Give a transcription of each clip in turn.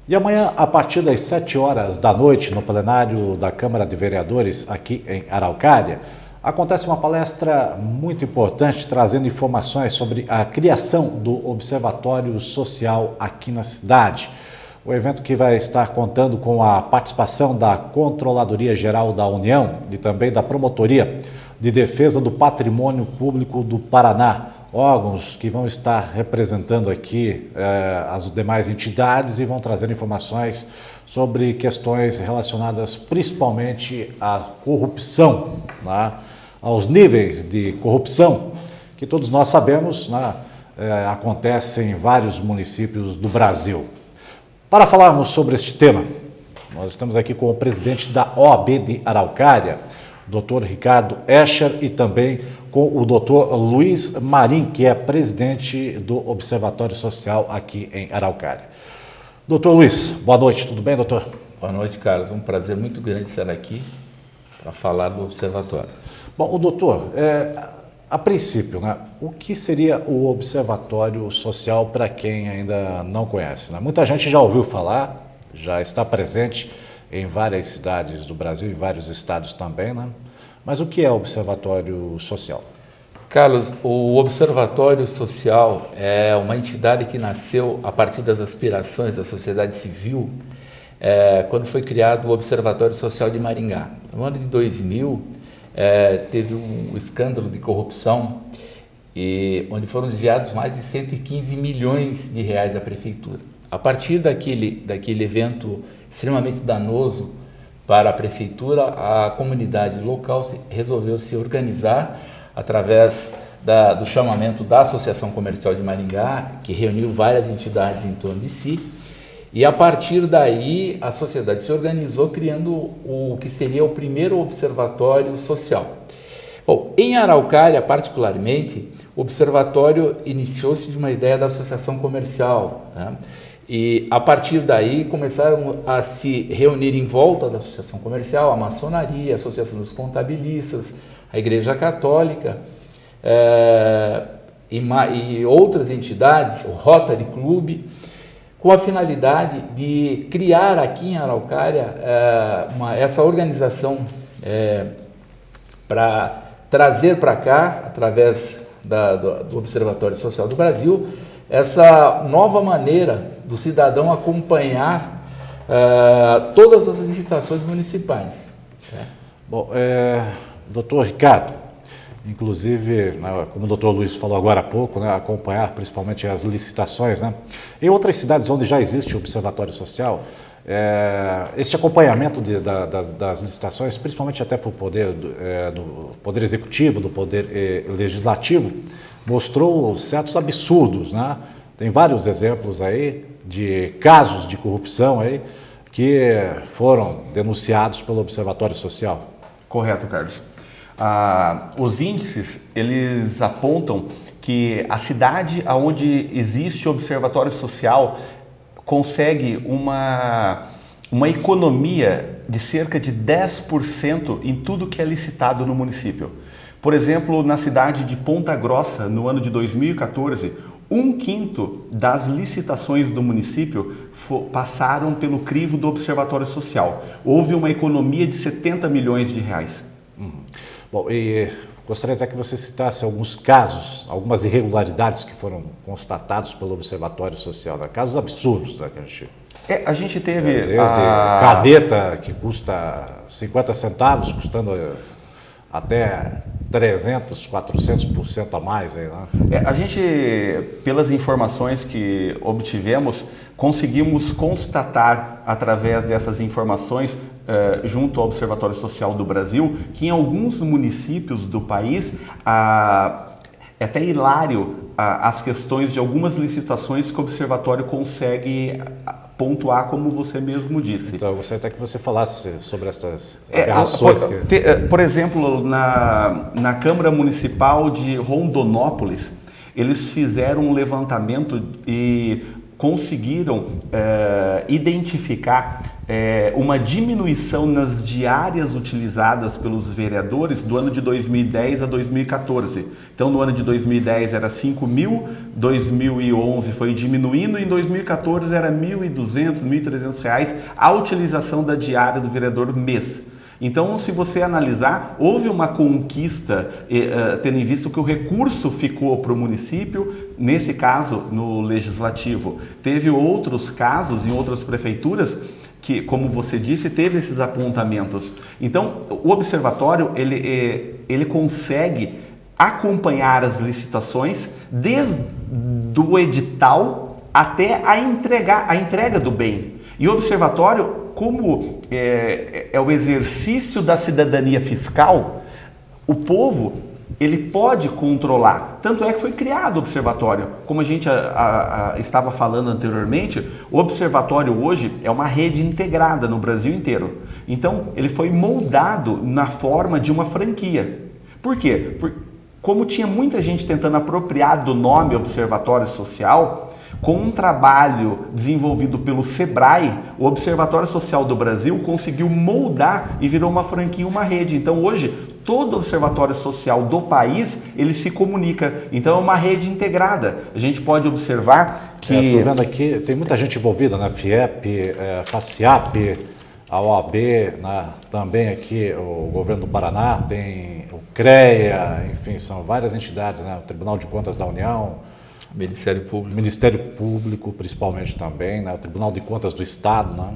E amanhã, a partir das 7 horas da noite, no plenário da Câmara de Vereadores, aqui em Araucária, acontece uma palestra muito importante, trazendo informações sobre a criação do Observatório Social aqui na cidade. O evento que vai estar contando com a participação da Controladoria Geral da União e também da Promotoria de Defesa do Patrimônio Público do Paraná, órgãos que vão estar representando aqui as demais entidades e vão trazer informações sobre questões relacionadas principalmente à corrupção, né? Aos níveis de corrupção que todos nós sabemos, né? Acontecem em vários municípios do Brasil. Para falarmos sobre este tema, nós estamos aqui com o presidente da OAB de Araucária, Dr. Ricardo Escher, e também com o Dr. Luiz Marim, que é presidente do Observatório Social aqui em Araucária. Dr. Luiz, boa noite, tudo bem, doutor? Boa noite, Carlos. Um prazer muito grande estar aqui para falar do Observatório. Bom, o doutor, a princípio, né, o que seria o Observatório Social para quem ainda não conhece? Né? Muita gente já ouviu falar, já está presente em várias cidades do Brasil, em vários estados também, né? Mas o que é o Observatório Social? Carlos, o Observatório Social é uma entidade que nasceu a partir das aspirações da sociedade civil, quando foi criado o Observatório Social de Maringá. No ano de 2000, teve um escândalo de corrupção, onde foram desviados mais de 115 milhões de reais da prefeitura. A partir daquele evento extremamente danoso para a prefeitura, a comunidade local resolveu se organizar através do chamamento da Associação Comercial de Maringá, que reuniu várias entidades em torno de si, e a partir daí a sociedade se organizou criando o que seria o primeiro observatório social. Bom, em Araucária particularmente, o observatório iniciou-se de uma ideia da Associação Comercial, né? E a partir daí começaram a se reunir em volta da Associação Comercial, a maçonaria, a Associação dos Contabilistas, a Igreja Católica e outras entidades, o Rotary Club, com a finalidade de criar aqui em Araucária essa organização para trazer para cá, através do Observatório Social do Brasil, essa nova maneira do cidadão acompanhar todas as licitações municipais. Bom, doutor Ricardo, inclusive, né, como o doutor Luiz falou agora há pouco, né, acompanhar principalmente as licitações, né? Em outras cidades onde já existe o Observatório Social, este acompanhamento das licitações, principalmente até para o poder, do poder executivo, do poder legislativo, mostrou certos absurdos, né? Tem vários exemplos aí de casos de corrupção aí que foram denunciados pelo Observatório Social. Correto, Carlos. Os índices, eles apontam que a cidade onde existe o Observatório Social consegue uma economia de cerca de 10% em tudo que é licitado no município. Por exemplo, na cidade de Ponta Grossa, no ano de 2014, 1/5 das licitações do município passaram pelo crivo do Observatório Social. Houve uma economia de 70 milhões de reais. Bom, e gostaria até que você citasse alguns casos, algumas irregularidades que foram constatados pelo Observatório Social, né? Casos absurdos, né, que a gente teve... Desde cadeta que custa 50 centavos, custando até 300%, 400% a mais. Aí, né? A gente, pelas informações que obtivemos, conseguimos constatar, através dessas informações, junto ao Observatório Social do Brasil, que em alguns municípios do país, é até hilário as questões de algumas licitações que o Observatório consegue pontuar, como você mesmo disse. Então, eu gostaria até que você falasse sobre essas aberrações. Por exemplo, na Câmara Municipal de Rondonópolis, eles fizeram um levantamento e conseguiram identificar uma diminuição nas diárias utilizadas pelos vereadores do ano de 2010 a 2014. Então, no ano de 2010 era 5.000, 2011 foi diminuindo, e em 2014 era R$ 1.200, R$ 1.300 a utilização da diária do vereador mês. Então, se você analisar, houve uma conquista, tendo em vista que o recurso ficou para o município, nesse caso, no Legislativo. Teve outros casos em outras prefeituras que, como você disse, teve esses apontamentos. Então, o observatório, ele consegue acompanhar as licitações desde o edital até a entrega do bem. E o observatório, como é o exercício da cidadania fiscal, o povo, ele pode controlar. Tanto é que foi criado o observatório. Como a gente estava falando anteriormente, o observatório hoje é uma rede integrada no Brasil inteiro. Então, ele foi moldado na forma de uma franquia. Por quê? Como tinha muita gente tentando apropriar do nome Observatório Social, com um trabalho desenvolvido pelo SEBRAE, o Observatório Social do Brasil conseguiu moldar e virou uma franquia, uma rede. Então, hoje, todo observatório social do país, ele se comunica. Então, é uma rede integrada. A gente pode observar que... Estou vendo aqui, tem muita gente envolvida, né? FIEP, FACIAP, a OAB, né? Também aqui o governo do Paraná, tem o CREA, enfim, são várias entidades, né? O Tribunal de Contas da União, Ministério Público, principalmente também, né? O Tribunal de Contas do Estado, né?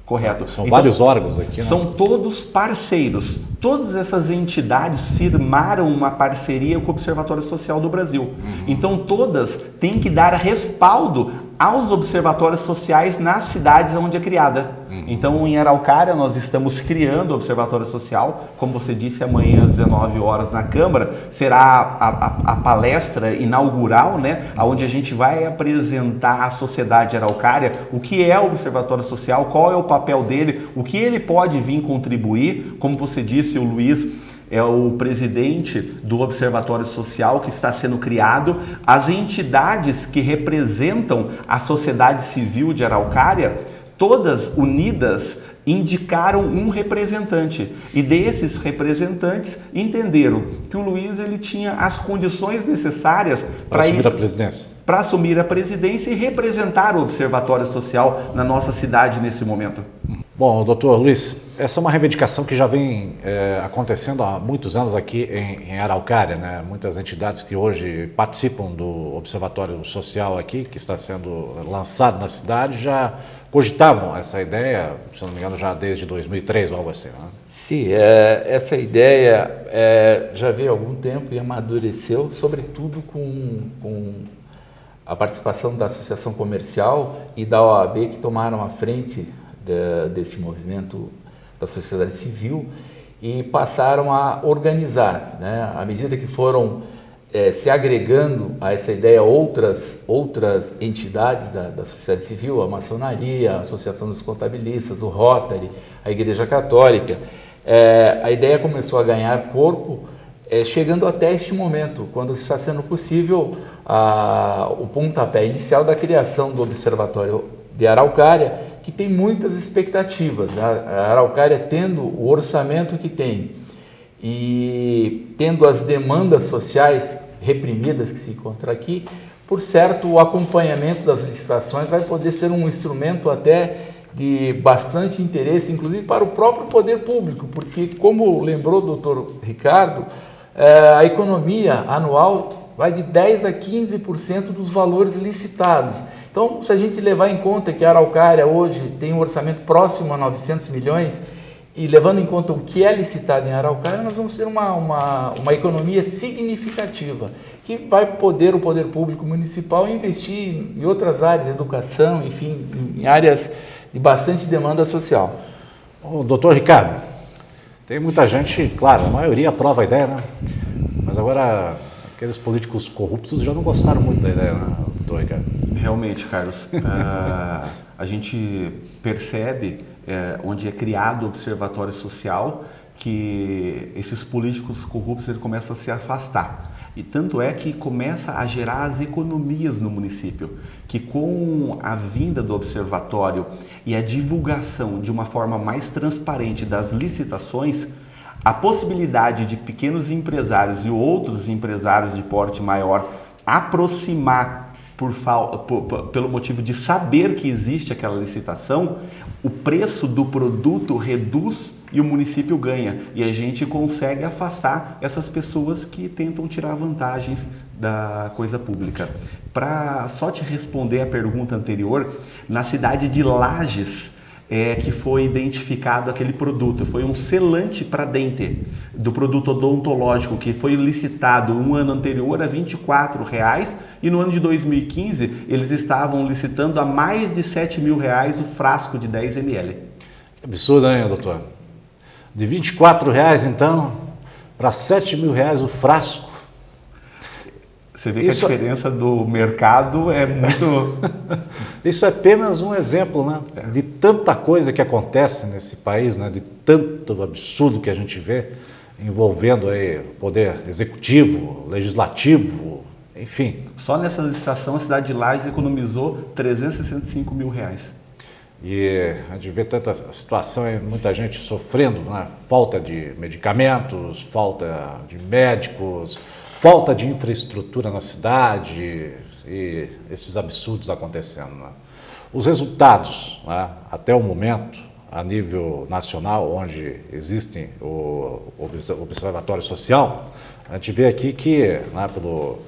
Correto. São vários órgãos aqui, né? São todos parceiros. Todas essas entidades firmaram uma parceria com o Observatório Social do Brasil. Então, todas têm que dar respaldo aos observatórios sociais nas cidades onde é criada. Então, em Araucária, nós estamos criando o Observatório Social. Como você disse, amanhã às 19 horas na Câmara, será a palestra inaugural, né? Onde a gente vai apresentar à sociedade araucária o que é o Observatório Social, qual é o papel dele, o que ele pode vir contribuir. Como você disse, o Luiz é o presidente do Observatório Social que está sendo criado. As entidades que representam a sociedade civil de Araucária, todas unidas, indicaram um representante. E desses representantes entenderam que o Luiz ele tinha as condições necessárias para assumir a presidência. Para assumir a presidência e representar o Observatório Social na nossa cidade nesse momento. Bom, doutor Luiz, essa é uma reivindicação que já vem acontecendo há muitos anos aqui em Araucária, né? Muitas entidades que hoje participam do Observatório Social aqui, que está sendo lançado na cidade, já cogitavam essa ideia, se não me engano, já desde 2003 ou algo assim, né? Sim, essa ideia já veio há algum tempo e amadureceu, sobretudo com a participação da Associação Comercial e da OAB, que tomaram a frente desse movimento da sociedade civil e passaram a organizar, né? À medida que foram se agregando a essa ideia outras entidades da sociedade civil, a maçonaria, a Associação dos Contabilistas, o Rotary, a Igreja Católica, a ideia começou a ganhar corpo, chegando até este momento, quando está sendo possível o pontapé inicial da criação do Observatório de Araucária, que tem muitas expectativas. A Araucária, tendo o orçamento que tem e tendo as demandas sociais reprimidas que se encontram aqui, por certo, o acompanhamento das licitações vai poder ser um instrumento até de bastante interesse, inclusive para o próprio poder público, porque, como lembrou o doutor Ricardo, a economia anual vai de 10% a 15% dos valores licitados. Então, se a gente levar em conta que a Araucária hoje tem um orçamento próximo a 900 milhões, e levando em conta o que é licitado em Araucária, nós vamos ter uma economia significativa, que vai poder o poder público municipal investir em outras áreas, educação, enfim, em áreas de bastante demanda social. O doutor Ricardo, tem muita gente, claro, a maioria aprova a ideia, né? Mas agora aqueles políticos corruptos já não gostaram muito da ideia, né, doutor Ricardo? Realmente, Carlos, a gente percebe, onde é criado o Observatório Social, que esses políticos corruptos eles começam a se afastar. E tanto é que começa a gerar as economias no município, que com a vinda do observatório e a divulgação de uma forma mais transparente das licitações, a possibilidade de pequenos empresários e outros empresários de porte maior aproximar pelo motivo de saber que existe aquela licitação, o preço do produto reduz e o município ganha. E a gente consegue afastar essas pessoas que tentam tirar vantagens da coisa pública. Para só te responder a pergunta anterior, na cidade de Lages, que foi identificado aquele produto, foi um selante para dente do produto odontológico que foi licitado um ano anterior a R$ 24,00 e no ano de 2015 eles estavam licitando a mais de R$ 7.000 o frasco de 10 ml. Absurdo, hein, doutor? De R$ 24,00 então para R$ 7.000 o frasco. Você vê que a diferença do mercado é muito... Isso é apenas um exemplo, né? De tanta coisa que acontece nesse país, né? De tanto absurdo que a gente vê envolvendo aí o poder executivo, legislativo, enfim. Só nessa licitação a cidade de Lages economizou R$ 365 mil. E a gente vê tanta situação, muita gente sofrendo, né? Falta de medicamentos, falta de médicos, falta de infraestrutura na cidade e esses absurdos acontecendo. Né? Os resultados, né, até o momento, a nível nacional, onde existe o Observatório Social, a gente vê aqui que, né, pelo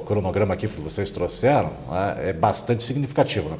cronograma aqui que vocês trouxeram, né, é bastante significativo. Né?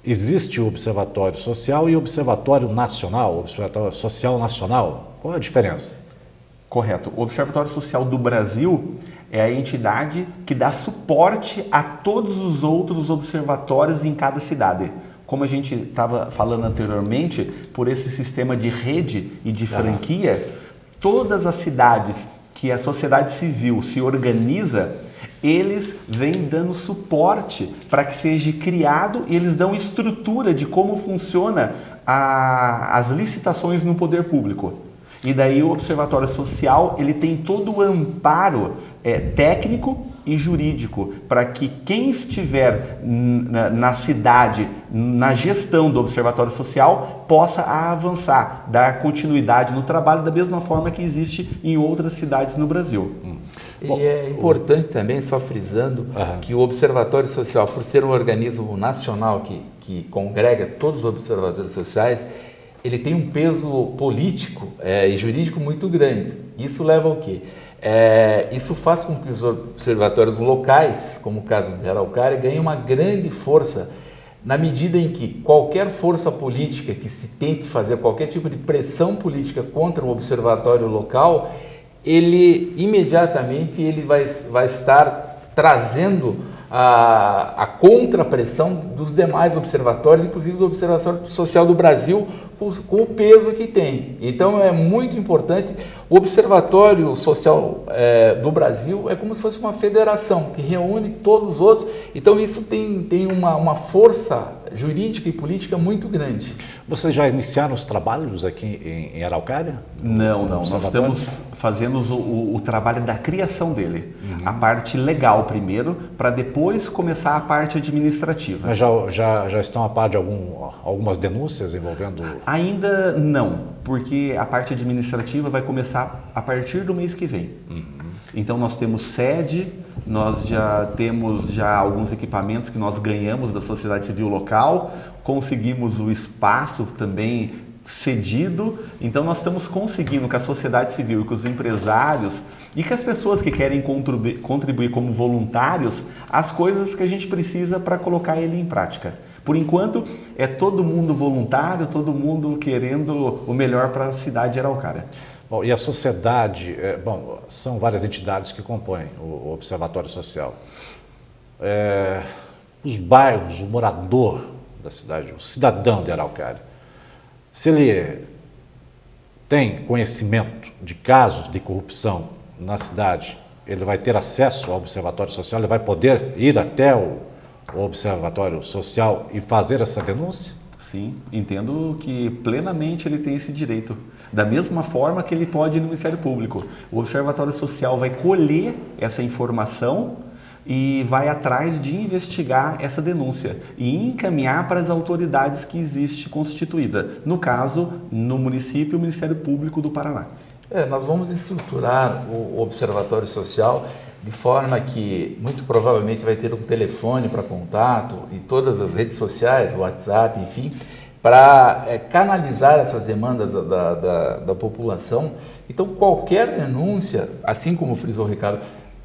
Existe o Observatório Social e o Observatório Nacional, o Observatório Social Nacional. Qual é a diferença? Correto. O Observatório Social do Brasil é a entidade que dá suporte a todos os outros observatórios em cada cidade. Como a gente estava falando anteriormente, por esse sistema de rede e de franquia, todas as cidades que a sociedade civil se organiza, eles vêm dando suporte para que seja criado e eles dão estrutura de como funciona as licitações no poder público. E daí o Observatório Social ele tem todo o amparo técnico e jurídico para que quem estiver na cidade, na gestão do Observatório Social, possa avançar, dar continuidade no trabalho da mesma forma que existe em outras cidades no Brasil. E é importante também, só frisando, que o Observatório Social, por ser um organismo nacional que congrega todos os observatórios sociais, ele tem um peso político e jurídico muito grande. Isso leva ao quê? Isso faz com que os observatórios locais, como o caso de Araucária, ganhem uma grande força na medida em que qualquer força política que se tente fazer qualquer tipo de pressão política contra o observatório local, ele imediatamente vai estar trazendo a contrapressão dos demais observatórios, inclusive do Observatório Social do Brasil, com o peso que tem. Então é muito importante. O Observatório Social do Brasil é como se fosse uma federação que reúne todos os outros. Então isso tem uma força jurídica e política muito grande. Vocês já iniciaram os trabalhos aqui em Araucária? Não. Nós estamos fazendo o trabalho da criação dele. A parte legal primeiro, para depois começar a parte administrativa. Mas já estão a par de algumas denúncias envolvendo... Ainda não, porque a parte administrativa vai começar a partir do mês que vem. Então nós temos sede, nós já temos alguns equipamentos que nós ganhamos da sociedade civil local, conseguimos o espaço também cedido, então nós estamos conseguindo com a sociedade civil e com os empresários e com as pessoas que querem contribuir como voluntários as coisas que a gente precisa para colocar ele em prática. Por enquanto, é todo mundo voluntário, todo mundo querendo o melhor para a cidade de Araucária. Bom, e a sociedade, são várias entidades que compõem o Observatório Social. Os bairros, o morador da cidade, o cidadão de Araucária, se ele tem conhecimento de casos de corrupção na cidade, ele vai ter acesso ao Observatório Social, ele vai poder ir até o Observatório Social e fazer essa denúncia? Sim, entendo que plenamente ele tem esse direito. Da mesma forma que ele pode ir no Ministério Público. O Observatório Social vai colher essa informação e vai atrás de investigar essa denúncia e encaminhar para as autoridades que existe constituída. No caso, no município, o Ministério Público do Paraná. Nós vamos estruturar o Observatório Social de forma que, muito provavelmente, vai ter um telefone para contato e todas as redes sociais, WhatsApp, enfim, para canalizar essas demandas da população. Então, qualquer denúncia, assim como frisou o Ricardo,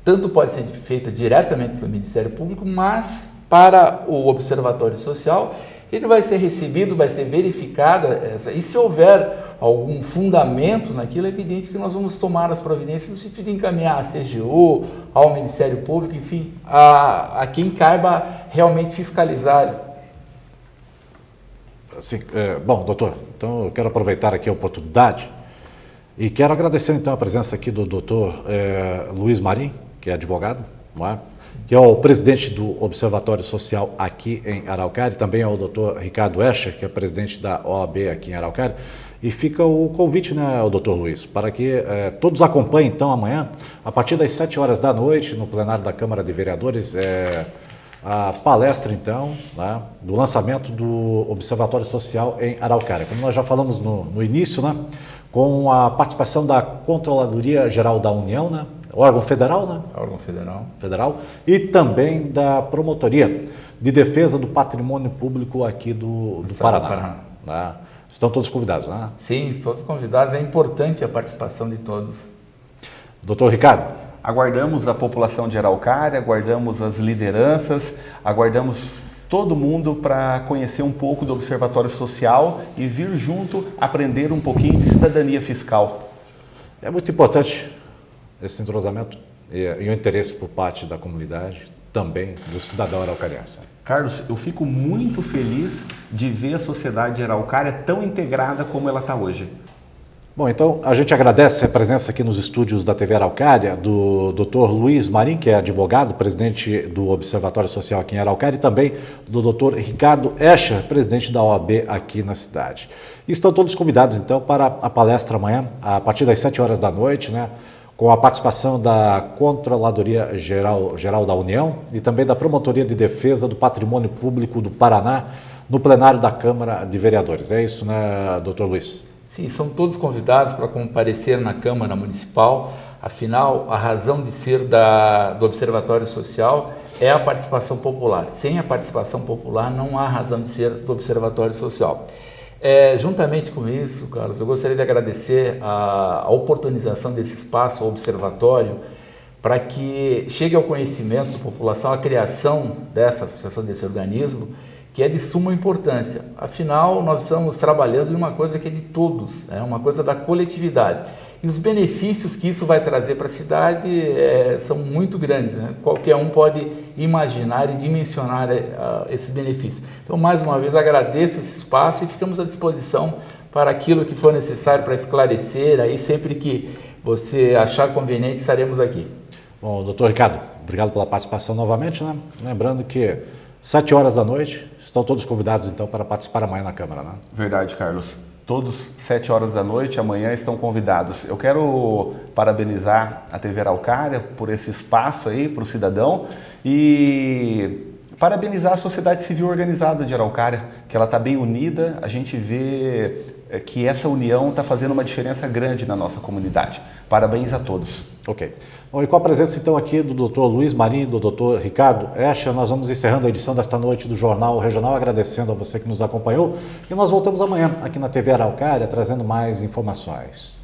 tanto pode ser feita diretamente para o Ministério Público, mas para o Observatório Social, ele vai ser recebido, vai ser verificado, e se houver algum fundamento naquilo, é evidente que nós vamos tomar as providências no sentido de encaminhar a CGU, ao Ministério Público, enfim, a quem caiba realmente fiscalizar. Assim, bom, doutor, então eu quero aproveitar aqui a oportunidade e quero agradecer então a presença aqui do doutor Luiz Marim, que é advogado, não é? Que é o presidente do Observatório Social aqui em Araucária, também é o doutor Ricardo Escher, que é presidente da OAB aqui em Araucária. E fica o convite, né, o doutor Luiz, para que todos acompanhem então amanhã, a partir das 7 horas da noite, no plenário da Câmara de Vereadores, a palestra então, né, do lançamento do Observatório Social em Araucária. Como nós já falamos no início, né, com a participação da Controladoria Geral da União, né, órgão federal, né? Órgão federal, e também da Promotoria de Defesa do Patrimônio Público aqui do Paraná. Né? Estão todos convidados, né? Sim, todos convidados. É importante a participação de todos. Doutor Ricardo. Aguardamos a população de Araucária, aguardamos as lideranças, aguardamos todo mundo para conhecer um pouco do Observatório Social e vir junto aprender um pouquinho de cidadania fiscal. É muito importante esse entrosamento e o interesse por parte da comunidade, também do cidadão araucariense. Carlos, eu fico muito feliz de ver a sociedade de Araucária tão integrada como ela está hoje. Bom, então a gente agradece a presença aqui nos estúdios da TV Araucária do Dr. Luiz Marim, que é advogado, presidente do Observatório Social aqui em Araucária, e também do Dr. Ricardo Escher, presidente da OAB aqui na cidade. E estão todos convidados então para a palestra amanhã, a partir das 7 horas da noite, né? Com a participação da Controladoria Geral da União e também da Promotoria de Defesa do Patrimônio Público do Paraná, no plenário da Câmara de Vereadores. É isso, né, doutor Luiz? Sim, são todos convidados para comparecer na Câmara Municipal. Afinal, a razão de ser do Observatório Social é a participação popular. Sem a participação popular, não há razão de ser do Observatório Social. Juntamente com isso, Carlos, eu gostaria de agradecer a oportunização desse espaço, o observatório, para que chegue ao conhecimento da população a criação dessa associação, desse organismo, que é de suma importância. Afinal, nós estamos trabalhando em uma coisa que é de todos, é uma coisa da coletividade. E os benefícios que isso vai trazer para a cidade são muito grandes, né? Qualquer um pode imaginar e dimensionar esses benefícios. Então, mais uma vez, agradeço esse espaço e ficamos à disposição para aquilo que for necessário para esclarecer. Aí, sempre que você achar conveniente, estaremos aqui. Bom, doutor Ricardo, obrigado pela participação novamente, né? Lembrando que 7 horas da noite, estão todos convidados então para participar amanhã na Câmara, né? Verdade, Carlos. Todos 7 horas da noite, amanhã estão convidados. Eu quero parabenizar a TV Araucária por esse espaço aí para o cidadão e parabenizar a sociedade civil organizada de Araucária, que ela está bem unida. A gente vê que essa união está fazendo uma diferença grande na nossa comunidade. Parabéns a todos. Ok. Bom, e com a presença então aqui do Dr. Luiz Marim e do Dr. Ricardo Escher, nós vamos encerrando a edição desta noite do Jornal Regional, agradecendo a você que nos acompanhou, e nós voltamos amanhã aqui na TV Araucária trazendo mais informações.